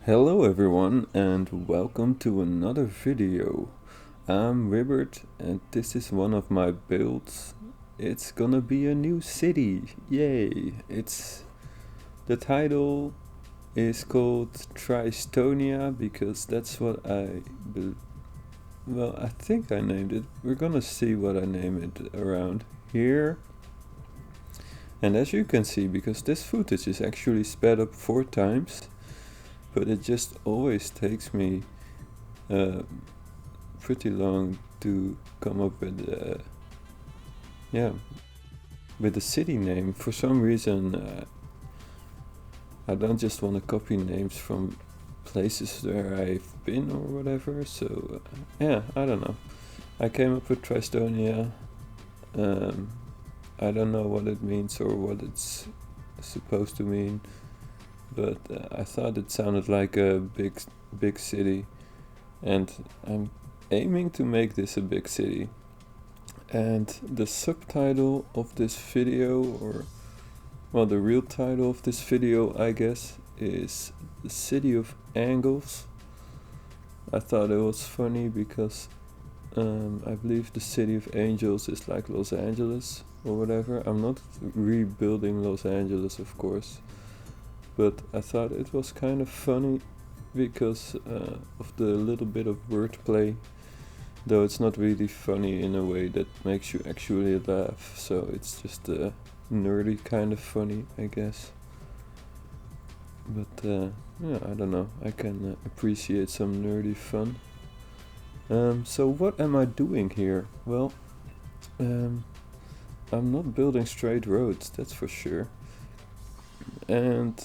Hello everyone and welcome to another video. I'm Ribbert and this is one of my builds. It's gonna be a new city. Yay! The title is called Tristonia because that's what I think I named it. We're gonna see what I name it around here. And as you can see, because this footage is actually sped up 4 times, but it just always takes me uh, pretty long to come up with yeah with the city name. For some reason I don't just want to copy names from places where I've been or whatever, so yeah, I don't know. I came up with Tristonia. um, I don't know what it means or what it's supposed to mean, but I thought it sounded like a big city, and I'm aiming to make this a big city. And the subtitle of this video, or well, the real title of this video, I guess, is The City of Angles. I thought it was funny because I believe the City of Angels is like Los Angeles or whatever. I'm not rebuilding Los Angeles, of course, but I thought it was kind of funny because of the little bit of wordplay, though it's not really funny in a way that makes you actually laugh, so it's just a nerdy kind of funny, I guess. But yeah, I don't know, I can appreciate some nerdy fun. So what am I doing here? Well, I'm not building straight roads, that's for sure. And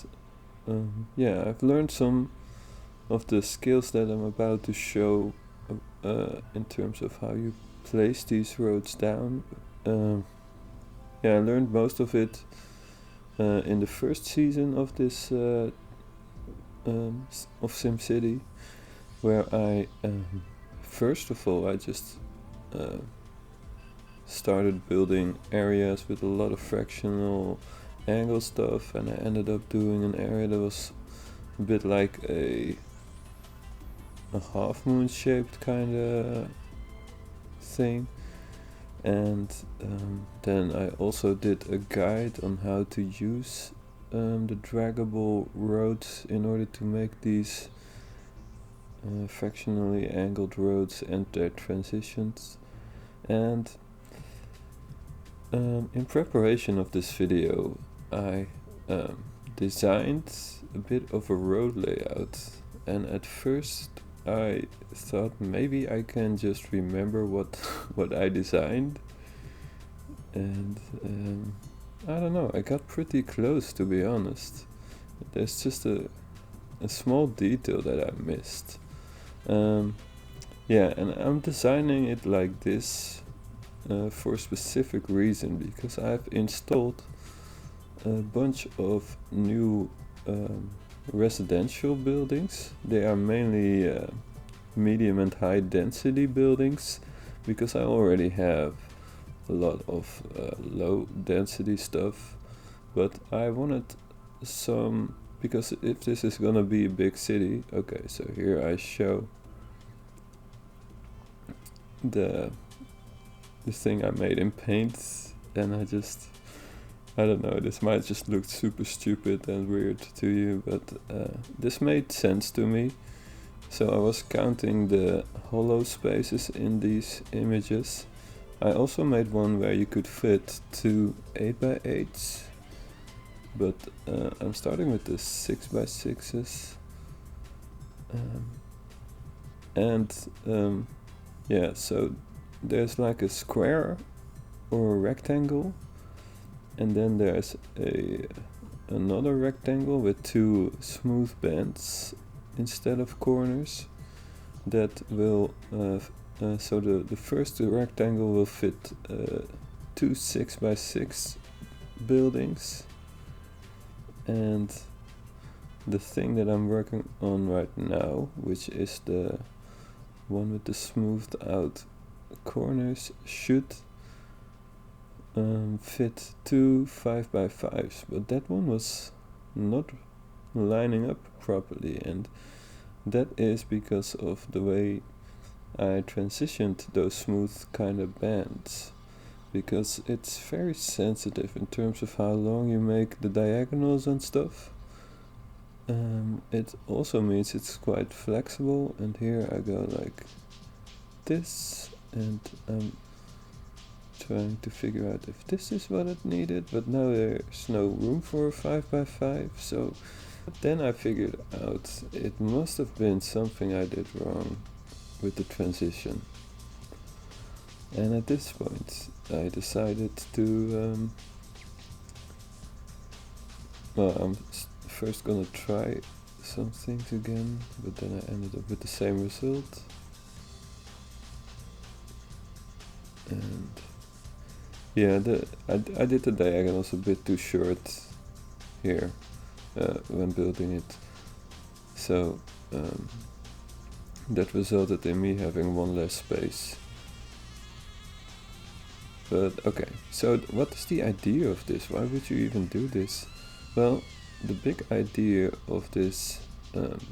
yeah, I've learned some of the skills that I'm about to show in terms of how you place these roads down. Yeah, I learned most of it in the first season of this of SimCity, where I first of all I just started building areas with a lot of fractional angle stuff, and I ended up doing an area that was a bit like a half moon shaped kind of thing. And then I also did a guide on how to use the draggable roads in order to make these fractionally angled roads and their transitions. And in preparation of this video, I designed a bit of a road layout, and at first I thought maybe I can just remember what I designed, and I don't know, I got pretty close, to be honest. There's just a small detail that I missed. Yeah, and I'm designing it like this for a specific reason, because I've installed a bunch of new residential buildings. They are mainly medium and high density buildings, because I already have a lot of low density stuff, but I wanted some, because if this is gonna be a big city. Okay, so here I show the thing I made in paint, and I don't know, this might just look super stupid and weird to you, but this made sense to me. So I was counting the hollow spaces in these images. I also made one where you could fit two 8x8s, but I'm starting with the 6x6s. And yeah, so there's like a square or a rectangle, and then there's another rectangle with two smooth bands instead of corners that will so the first rectangle will fit two 6x6 buildings, and the thing that I'm working on right now, which is the one with the smoothed out corners, should fit two 5x5s, but that one was not lining up properly, and that is because of the way I transitioned those smooth kind of bands, because it's very sensitive in terms of how long you make the diagonals and stuff. It also means it's quite flexible, and here I go like this, and I'm trying to figure out if this is what it needed, but now there's no room for a 5x5, so then I figured out it must have been something I did wrong with the transition. And at this point I decided to I'm first gonna try some things again, but then I ended up with the same result. And yeah, I did the diagonals a bit too short here when building it, so that resulted in me having one less space. But okay, so what is the idea of this? Why would you even do this? Well, the big idea of this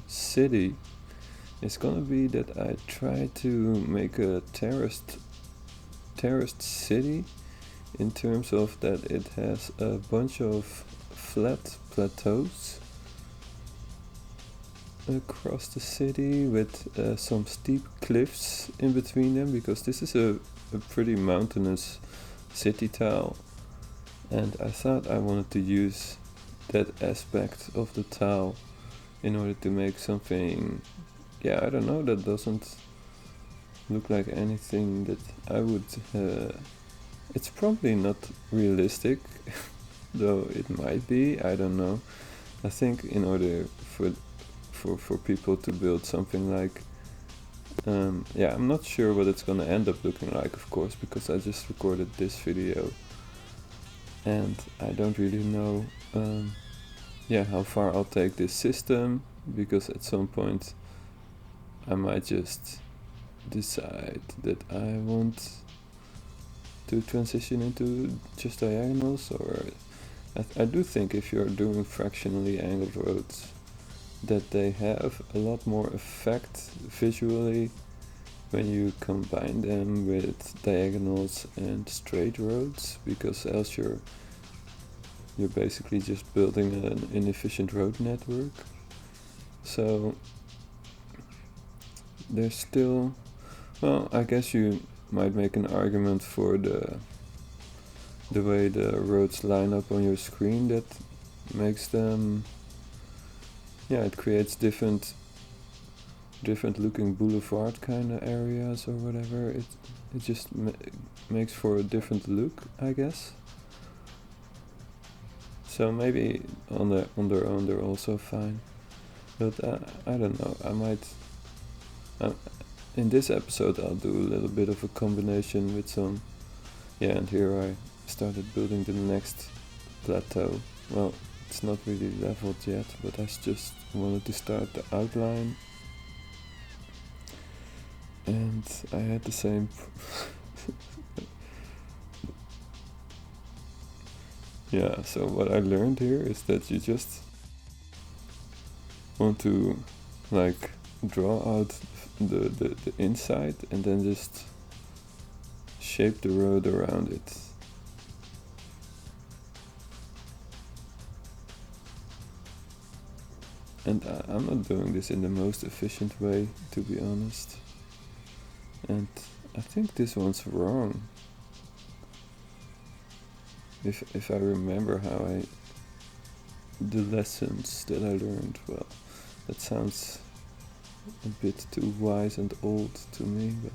city is gonna be that I try to make a terraced city, in terms of that it has a bunch of flat plateaus across the city with some steep cliffs in between them, because this is a pretty mountainous city tile, and I thought I wanted to use that aspect of the tile in order to make something, I don't know, that doesn't look like anything that I would it's probably not realistic though it might be, I don't know. I think in order for people to build something like I'm not sure what it's gonna end up looking like, of course, because I just recorded this video and I don't really know how far I'll take this system, because at some point I might just decide that I want to transition into just diagonals, or I do think if you're doing fractionally angled roads that they have a lot more effect visually when you combine them with diagonals and straight roads, because else you're basically just building an inefficient road network. So there's still, I guess you might make an argument for the way the roads line up on your screen, that makes them, it creates different looking boulevard kind of areas or whatever. It just makes for a different look, I guess. So maybe on their own they're also fine, but I don't know, I might in this episode I'll do a little bit of a combination with some, and here I started building the next plateau. Well, it's not really leveled yet, but I just wanted to start the outline, and I had the same so what I learned here is that you just want to like draw out the inside and then just shape the road around it. And I'm not doing this in the most efficient way, to be honest. And I think this one's wrong. If I remember the lessons that I learned, well, that sounds a bit too wise and old to me, but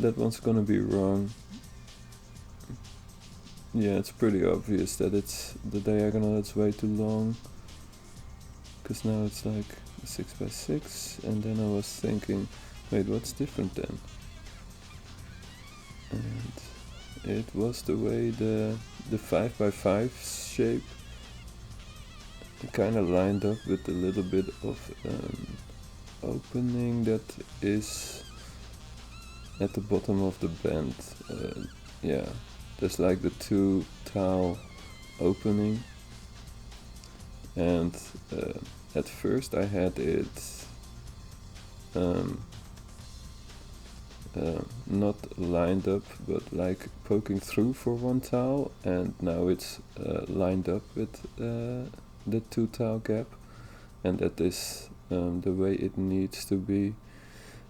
that one's gonna be wrong. It's pretty obvious that it's the diagonal that's way too long, because now it's like 6x6, and then I was thinking, wait, what's different then? And it was the way the 5x5 shape kind of lined up with a little bit of opening that is at the bottom of the bend. There's like the two tile opening, and at first I had it not lined up, but like poking through for one tile, and now it's lined up with the 2 tile gap, and that is the way it needs to be,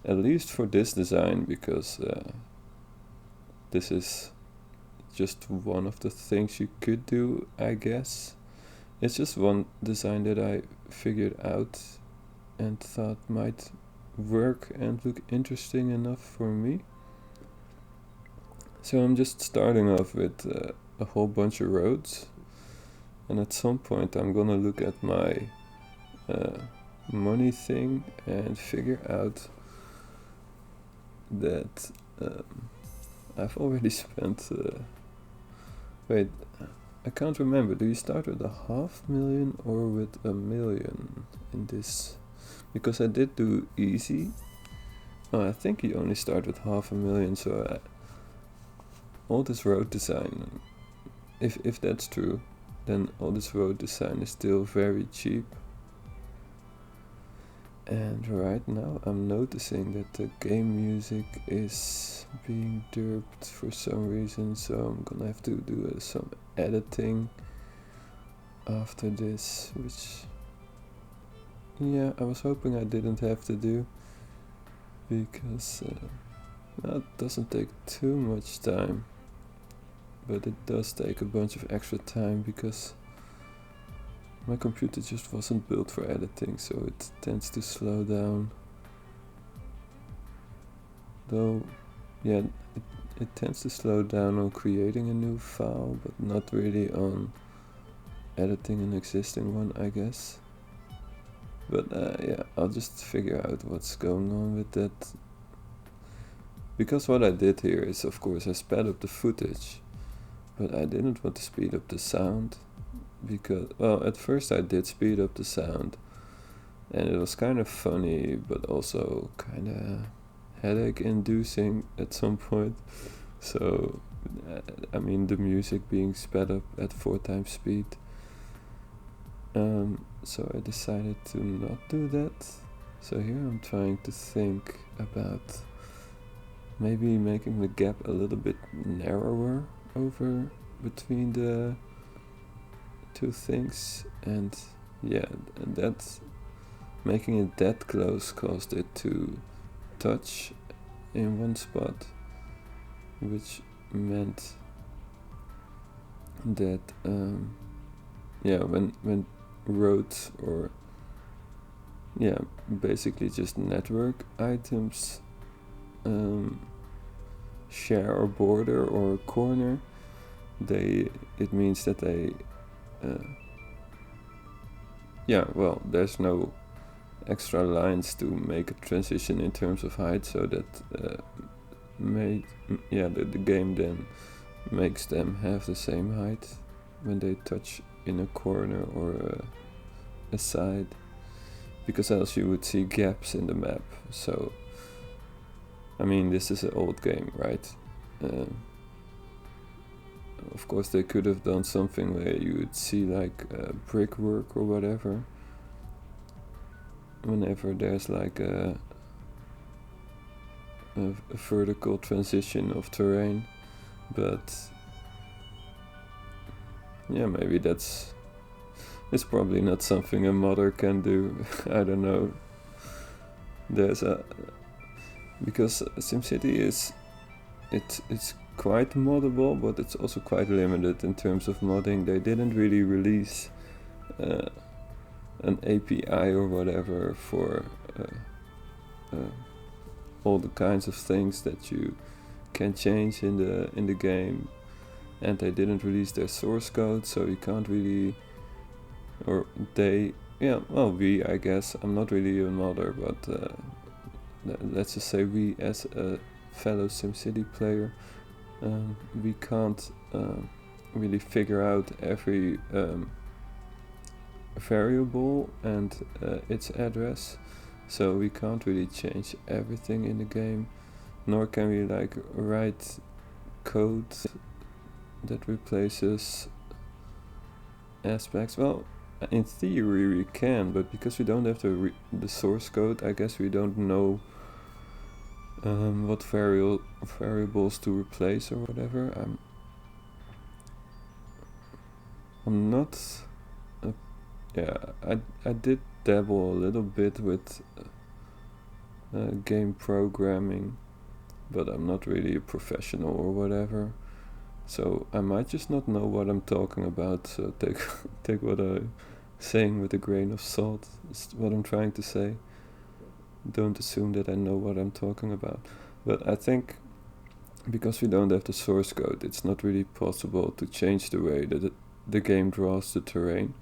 at least for this design, because this is just one of the things you could do, I guess. It's just one design that I figured out and thought might work and look interesting enough for me. So I'm just starting off with a whole bunch of roads, and at some point I'm gonna look at my money thing and figure out that I've already spent wait, I can't remember, do you start with 500,000 or with 1,000,000 in this? Because I did do easy. Oh, I think you only start with 500,000, so all this road design, if that's true, then all this road design is still very cheap. And right now I'm noticing that the game music is being derped for some reason, so I'm gonna have to do some editing after this, which, yeah, I was hoping I didn't have to do, because it doesn't take too much time, but it does take a bunch of extra time because my computer just wasn't built for editing, so it tends to slow down. Though, yeah, it tends to slow down on creating a new file, but not really on editing an existing one, I guess. But yeah, I'll just figure out what's going on with that. Because what I did here is, of course, I sped up the footage, but I didn't want to speed up the sound. Because, well, at first I did speed up the sound, and it was kind of funny, but also kind of headache inducing at some point. So, I mean, the music being sped up at 4 times speed. So I decided to not do that. So here I'm trying to think about maybe making the gap a little bit narrower over between the 2 things, and yeah, and that's making it that close caused it to touch in one spot, which meant that yeah, when roads, or yeah, basically just network items share a border or a corner, it means that they yeah, well, there's no extra lines to make a transition in terms of height, so that the game then makes them have the same height when they touch in a corner or a side, because else you would see gaps in the map. So, I mean, this is an old game, right? Of course they could have done something where you would see like brickwork or whatever whenever there's like a vertical transition of terrain, but yeah, maybe it's probably not something a modder can do. I don't know. Because SimCity it's quite moddable, but it's also quite limited in terms of modding. They didn't really release an API or whatever for all the kinds of things that you can change in the game, and they didn't release their source code, so you can't really, or they, yeah, well, we, I guess, I'm not really a modder, but let's just say we, as a fellow SimCity player, we can't really figure out every variable and its address, so we can't really change everything in the game, nor can we like write code that replaces aspects. Well, in theory we can, but because we don't have the source code, I guess we don't know what variables to replace or whatever. I'm not. Yeah, I did dabble a little bit with game programming, but I'm not really a professional or whatever. So I might just not know what I'm talking about. So take what I'm saying with a grain of salt. Is what I'm trying to say. Don't assume that I know what I'm talking about. But I think because we don't have the source code, it's not really possible to change the way that the game draws the terrain.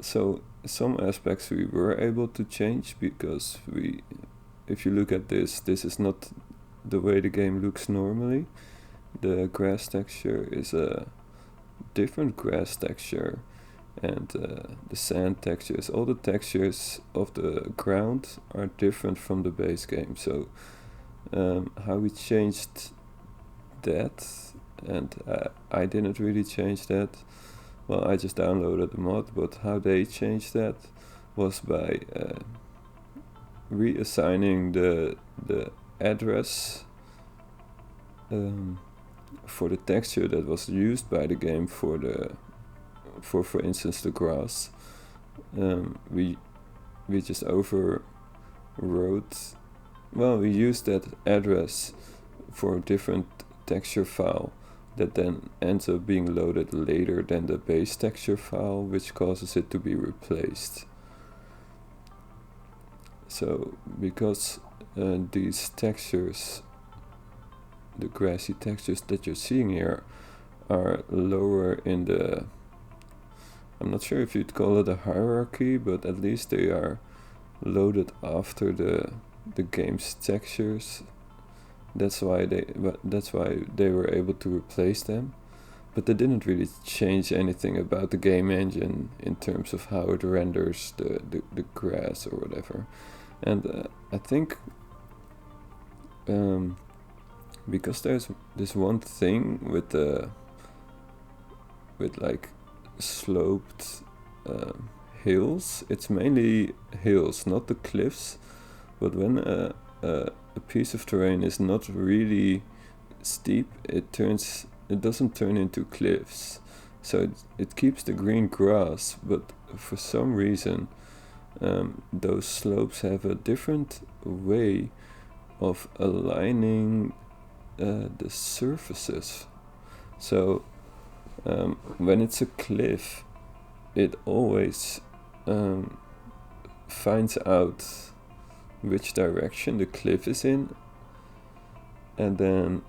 So some aspects we were able to change because if you look at this is not the way the game looks normally. The grass texture is a different grass texture, and the sand textures, all the textures of the ground are different from the base game. So how we changed that, and I didn't really change that. Well, I just downloaded the mod, but how they changed that was by reassigning the address for the texture that was used by the game for instance the grass. We just overwrote. Well, we used that address for a different texture file that then ends up being loaded later than the base texture file, which causes it to be replaced. So because these textures, the grassy textures that you're seeing here, are lower in the, I'm not sure if you'd call it a hierarchy, but at least they are loaded after the game's textures. That's why they were able to replace them, but they didn't really change anything about the game engine in terms of how it renders the grass or whatever. And I think because there's this one thing with like sloped hills. It's mainly hills, not the cliffs. But when a piece of terrain is not really steep, it doesn't turn into cliffs. So it keeps the green grass, but for some reason those slopes have a different way of aligning the surfaces. So when it's a cliff, it always finds out which direction the cliff is in, and then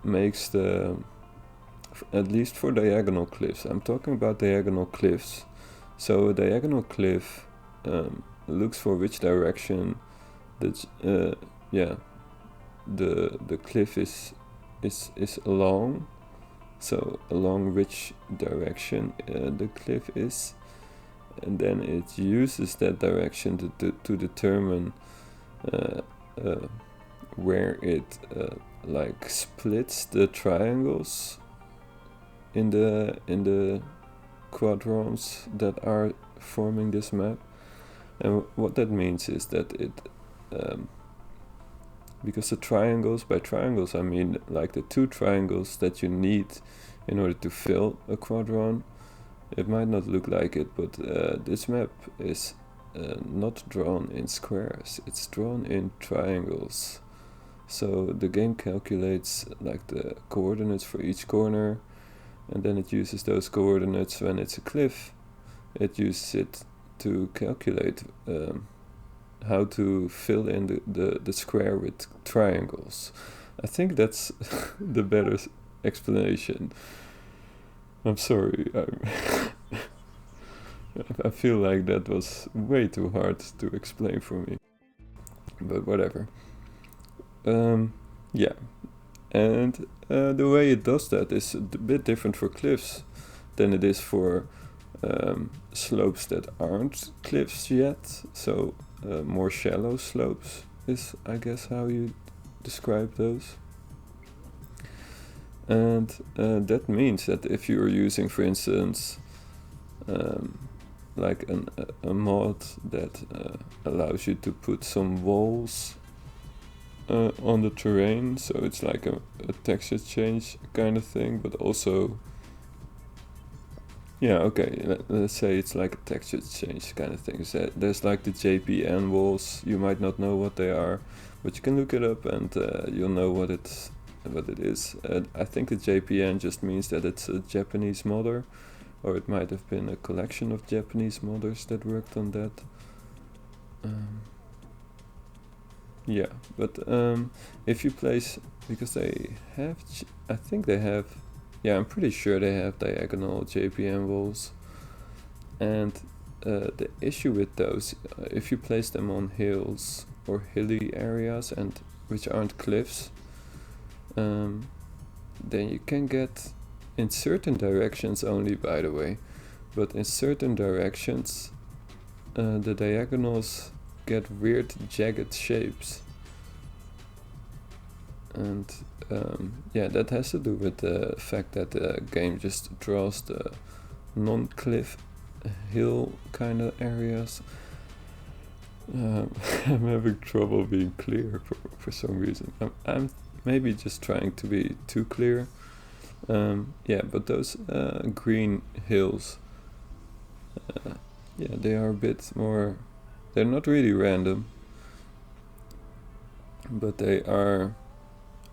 makes at least for diagonal cliffs. I'm talking about diagonal cliffs. So a diagonal cliff looks for which direction the cliff is along. So along which direction the cliff is, and then it uses that direction to determine where it like splits the triangles in the quadrants that are forming this map. And what that means is that it because by triangles I mean like the two triangles that you need in order to fill a quadrant. It might not look like it, but this map is not drawn in squares, it's drawn in triangles. So the game calculates like the coordinates for each corner, and then it uses those coordinates when it's a cliff. It uses it to calculate how to fill in the square with triangles. I think that's the better explanation. I'm sorry. I feel like that was way too hard to explain for me. But whatever. Yeah. And the way it does that is a bit different for cliffs than it is for slopes that aren't cliffs yet. So more shallow slopes is, I guess, how you describe those. And that means that if you're using, for instance, um, like a mod that allows you to put some walls on the terrain, so it's like a texture change kind of thing, but also, yeah, okay, let's say it's like a texture change kind of thing. So there's like the JPN walls. You might not know what they are, but you can look it up and you'll know what it is. I think the JPN just means that it's a Japanese modder, or it might have been a collection of Japanese modders that worked on that. Yeah, but if you place, because they have, I think they have, yeah, I'm pretty sure they have diagonal JPN walls. And the issue with those, if you place them on hills or hilly areas, and which aren't cliffs, then you can get, in certain directions only, by the way, but in certain directions the diagonals get weird jagged shapes. And yeah, that has to do with the fact that the game just draws the non-cliff hill kind of areas. I'm having trouble being clear for some reason. I'm maybe just trying to be too clear. Yeah, but those green hills, yeah, they are a bit more, they're not really random, but they are,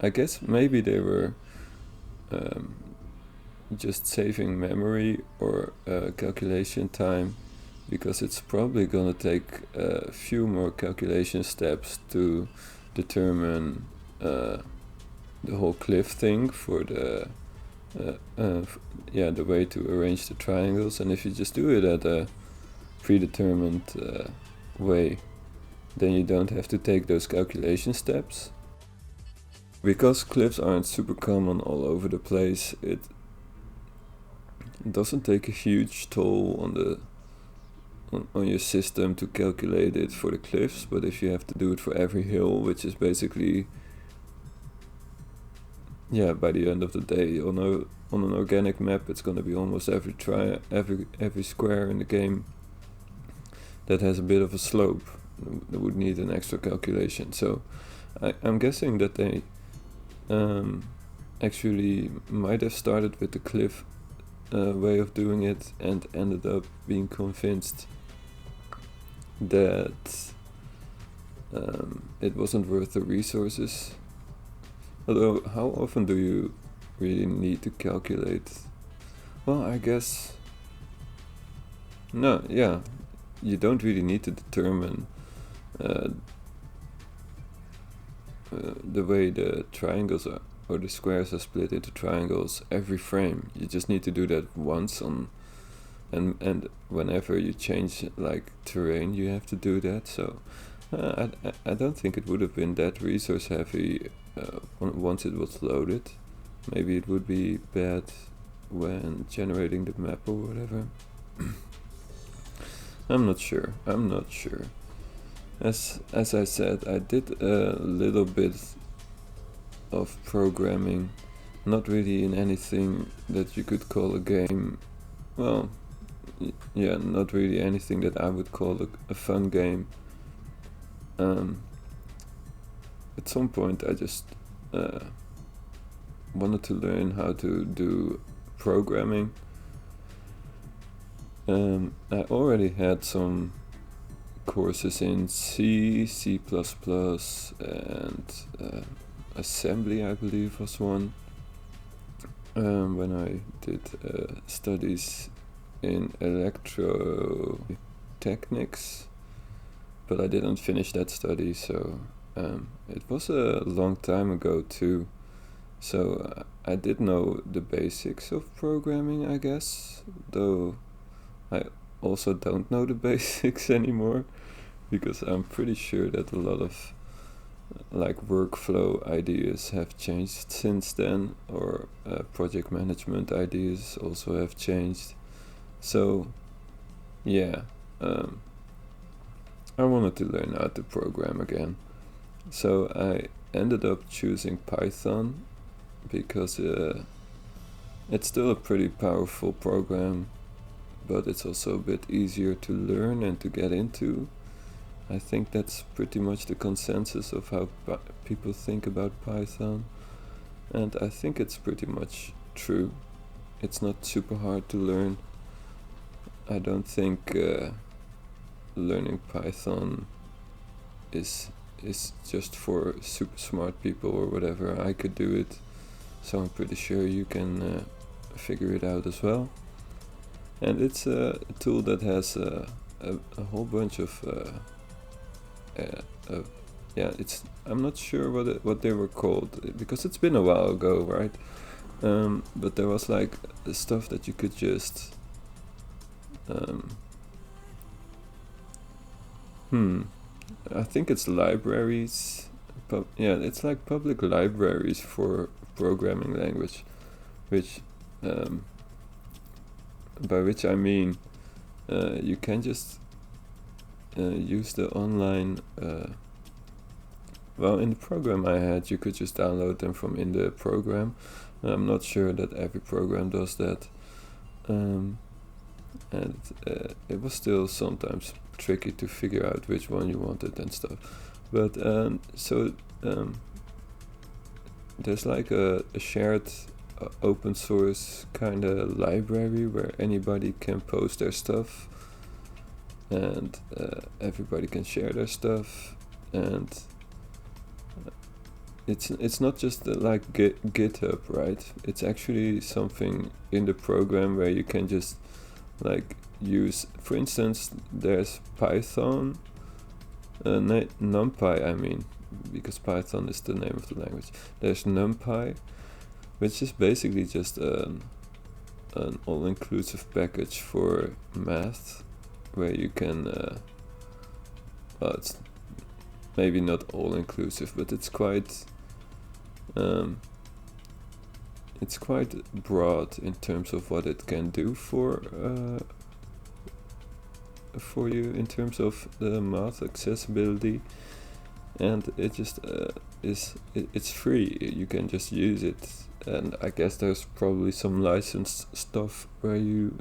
I guess maybe they were just saving memory or calculation time, because it's probably gonna take a few more calculation steps to determine the whole cliff thing for the yeah, the way to arrange the triangles. And if you just do it at a predetermined way, then you don't have to take those calculation steps. Because cliffs aren't super common all over the place, it doesn't take a huge toll on the on your system to calculate it for the cliffs. But if you have to do it for every hill, which is basically, yeah, by the end of the day, on an organic map, it's gonna be almost every square in the game that has a bit of a slope that would need an extra calculation. So I'm guessing that they actually might have started with the cliff way of doing it and ended up being convinced that it wasn't worth the resources. Although, how often do you really need to calculate? Well, I guess, no, yeah, you don't really need to determine the way the triangles are, or the squares are split into triangles every frame. You just need to do that once on, and whenever you change like terrain, you have to do that. So I don't think it would have been that resource heavy once it was loaded. Maybe it would be bad when generating the map or whatever. I'm not sure. As I said, I did a little bit of programming, not really in anything that you could call a game. Well, yeah, not really anything that I would call a fun game. At some point I just wanted to learn how to do programming. I already had some courses in C, C++, and assembly, I believe, was one, when I did studies in electrotechnics, but I didn't finish that study, so it was a long time ago too. So I did know the basics of programming, I guess, though I also don't know the basics anymore, because I'm pretty sure that a lot of like workflow ideas have changed since then, or project management ideas also have changed. So yeah, I wanted to learn how to program again. So I ended up choosing Python because it's still a pretty powerful program but it's also a bit easier to learn and to get into. I think that's pretty much the consensus of how people think about Python, and I think it's pretty much true. It's not super hard to learn. I don't think learning Python is just for super smart people or whatever. I could do it, so I'm pretty sure you can figure it out as well. And it's a tool that has a whole bunch of I'm not sure what they were called, because it's been a while ago, right? But there was like stuff that you could just I think it's libraries. It's like public libraries for programming language, which by which I mean you can just use the online in the program I had, you could just download them from in the program. I'm not sure that every program does that, and it was still sometimes tricky to figure out which one you wanted and stuff. But there's like a shared open source kind of library where anybody can post their stuff, and everybody can share their stuff, and it's not just like GitHub, right? It's actually something in the program where you can just like use, for instance, there's Python, NumPy, I mean, because Python is the name of the language. There's NumPy, which is basically just an all-inclusive package for math, where you can it's maybe not all-inclusive, but it's quite broad in terms of what it can do for you in terms of the math accessibility, and it just it's free. You can just use it, and I guess there's probably some licensed stuff where you,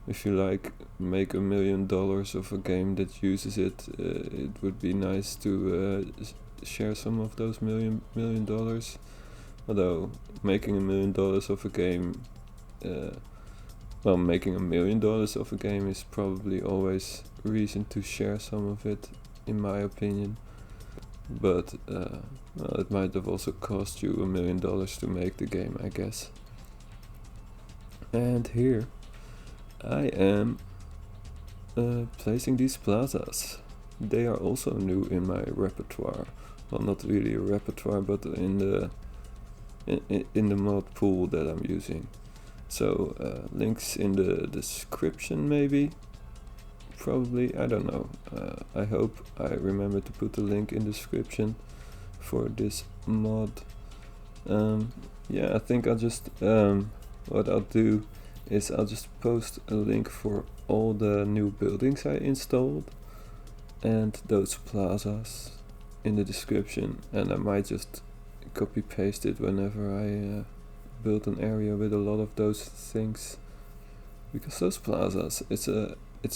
if you like, make $1 million of a game that uses it, it would be nice to share some of those million dollars. Although making $1 million of a game, making $1 million of a game is probably always reason to share some of it, in my opinion. But it might have also cost you $1 million to make the game, I guess. And here I am placing these plazas. They are also new in my repertoire. Well, not really a repertoire, but in the mod pool that I'm using. So links in the description, maybe, probably, I don't know. I hope I remember to put the link in the description for this mod. I think I'll just what I'll do is I'll just post a link for all the new buildings I installed and those plazas in the description, and I might just copy paste it whenever I build an area with a lot of those things, because those plazas, it's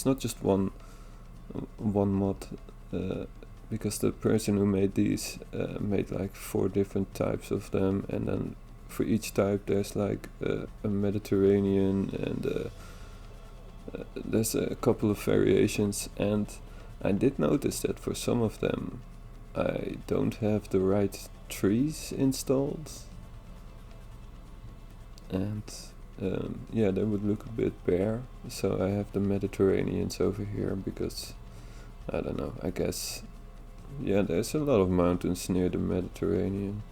not just one mod, because the person who made these made like 4 different types of them, and then for each type there's like a Mediterranean, and there's a couple of variations, and I did notice that for some of them I don't have the right trees installed, and they would look a bit bare. So I have the Mediterraneans over here because, I don't know, I guess, there's a lot of mountains near the Mediterranean.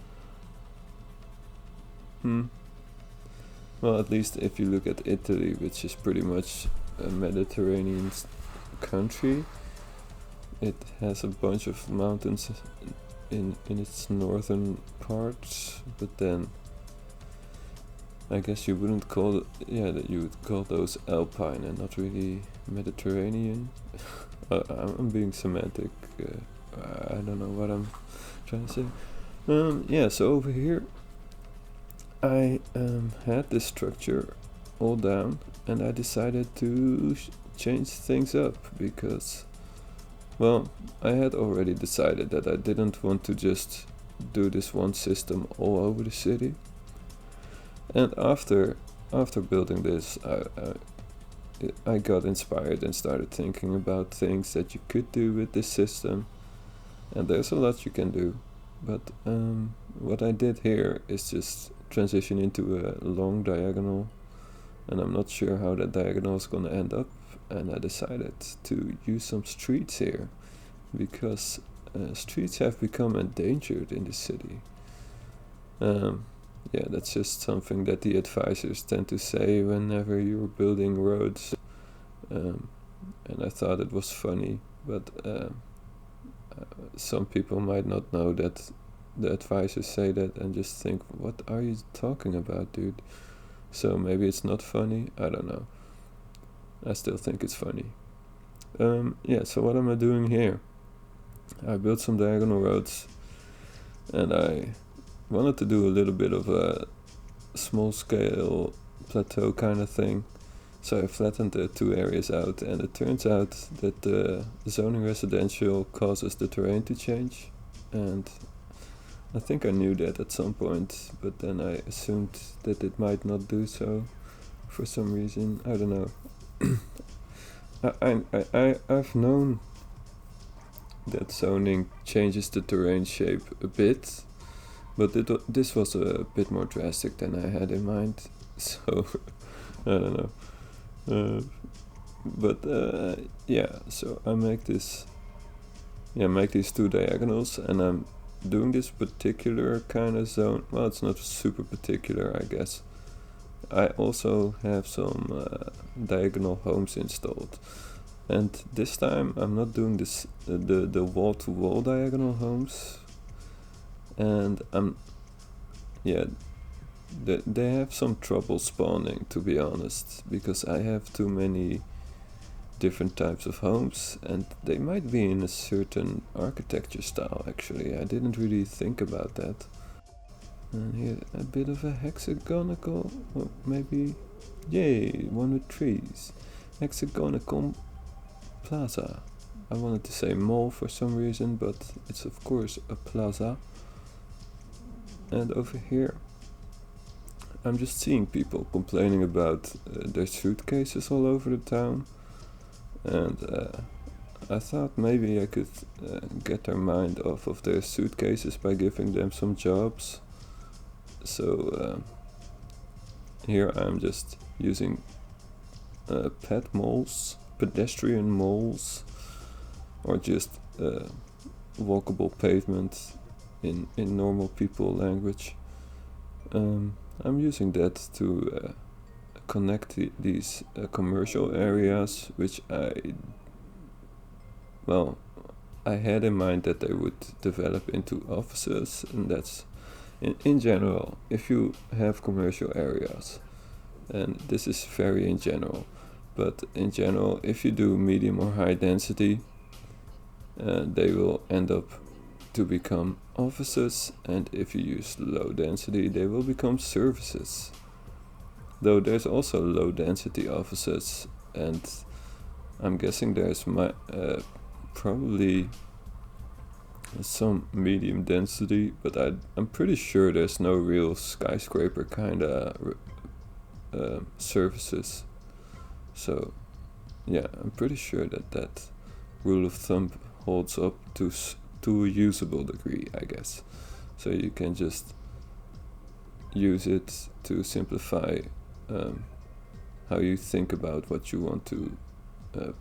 Well, at least if you look at Italy, which is pretty much a Mediterranean country, it has a bunch of mountains in its northern parts, but then I guess you wouldn't call it, that you would call those alpine and not really Mediterranean. I'm being semantic, I don't know what I'm trying to say. So over here I had this structure all down, and I decided to change things up because, well, I had already decided that I didn't want to just do this one system all over the city. And after building this, I got inspired and started thinking about things that you could do with this system, and there's a lot you can do. But what I did here is just transition into a long diagonal, and I'm not sure how that diagonal is gonna end up, and I decided to use some streets here because streets have become endangered in the city. Yeah, that's just something that the advisors tend to say whenever you're building roads, and I thought it was funny, but some people might not know that the advisors say that and just think, what are you talking about, dude? So maybe it's not funny, I don't know. I still think it's funny. Yeah, so what am I doing here? I built some diagonal roads, and I wanted to do a little bit of a small scale plateau kind of thing. So I flattened the two areas out, and it turns out that the zoning residential causes the terrain to change, and I think I knew that at some point, but then I assumed that it might not do so for some reason. I don't know. I've known that zoning changes the terrain shape a bit, but this was a bit more drastic than I had in mind, so I don't know. Yeah, so I make these two diagonals, and I'm doing this particular kind of zone. Well, it's not super particular, I guess. I also have some diagonal homes installed, and this time I'm not doing this the wall-to-wall diagonal homes, and they have some trouble spawning, to be honest, because I have too many different types of homes, and they might be in a certain architecture style. Actually, I didn't really think about that. And here a bit of a hexagonal, well, maybe, yay, one with trees. Hexagonal plaza. I wanted to say mall for some reason, but it's of course a plaza. And over here I'm just seeing people complaining about their suitcases all over the town, and I thought maybe I could get their mind off of their suitcases by giving them some jobs. So here I'm just using pet malls, pedestrian malls, or just walkable pavement in normal people language. I'm using that to connect these commercial areas, which I had in mind that they would develop into offices, and that's in general, if you have commercial areas, and this is very in general, but in general, if you do medium or high density, they will end up to become offices, and if you use low density, they will become services. Though there's also low density offices, and I'm guessing there's probably some medium density, but I'm pretty sure there's no real skyscraper kinda services. So yeah, I'm pretty sure that rule of thumb holds up to a usable degree, I guess. So you can just use it to simplify how you think about what you want to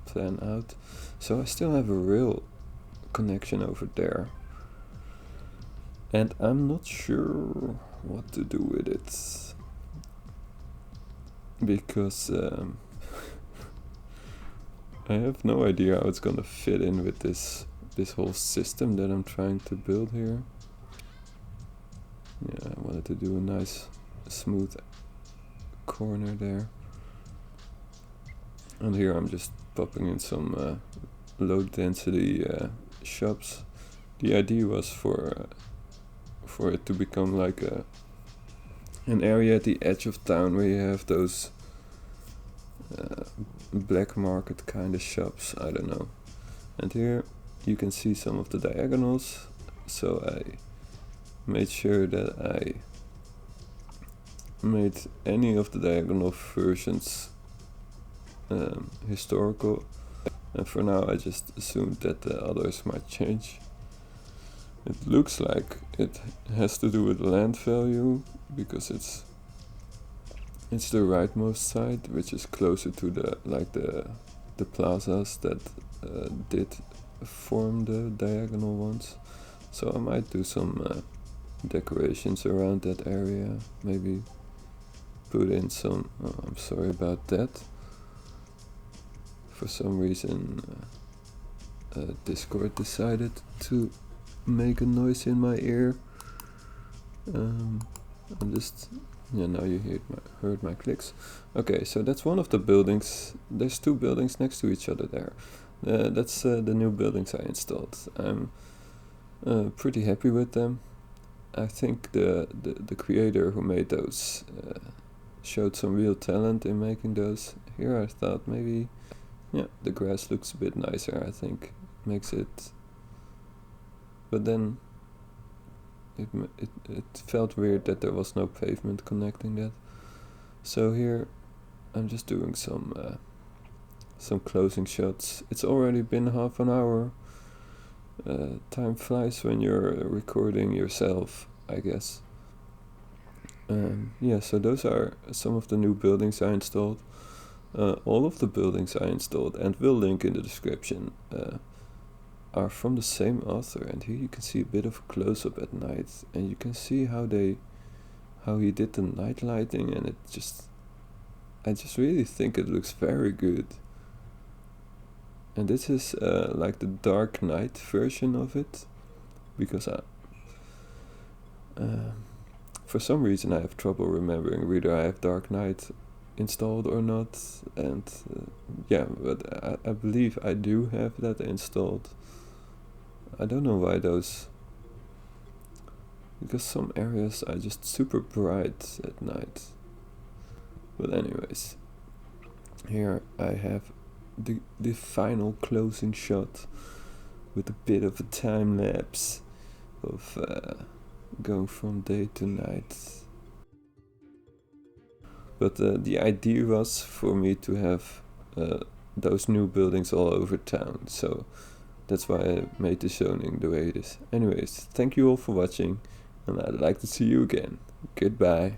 plan out. So I still have a real connection over there, and I'm not sure what to do with it, because I have no idea how it's gonna fit in with this whole system that I'm trying to build here. Yeah, I wanted to do a nice smooth corner there, and here I'm just popping in some low density shops. The idea was for it to become like an area at the edge of town where you have those black market kind of shops, I don't know. And here you can see some of the diagonals, so I made sure that I made any of the diagonal versions historical, and for now I just assumed that the others might change. It looks like it has to do with land value, because it's the rightmost side, which is closer to the plazas that did form the diagonal ones. So I might do some decorations around that area, maybe put in some, I'm sorry about that. For some reason Discord decided to make a noise in my ear. I'm just, yeah, now you heard my clicks. Okay, so that's one of the buildings. There's two buildings next to each other there. That's the new buildings I installed. I'm pretty happy with them. I think the creator who made those showed some real talent in making those. Here I thought maybe, yeah, the grass looks a bit nicer, I think. Makes it, but then it felt weird that there was no pavement connecting that. So here I'm just doing some closing shots. It's already been half an hour. Time flies when you're recording yourself, I guess. Yeah, so those are some of the new buildings I installed. All of the buildings I installed, and will link in the description, are from the same author, and here you can see a bit of a close-up at night, and you can see how he did the night lighting, and I just really think it looks very good. And this is like the Dark Knight version of it, because for some reason I have trouble remembering whether I have Dark Knight installed or not, and yeah, but I believe I do have that installed. I don't know why those, because some areas are just super bright at night. But anyways, here I have the final closing shot with a bit of a time lapse of going from day to night. But the idea was for me to have those new buildings all over town, so that's why I made the zoning the way it is. Anyways, thank you all for watching, and I'd like to see you again. Goodbye.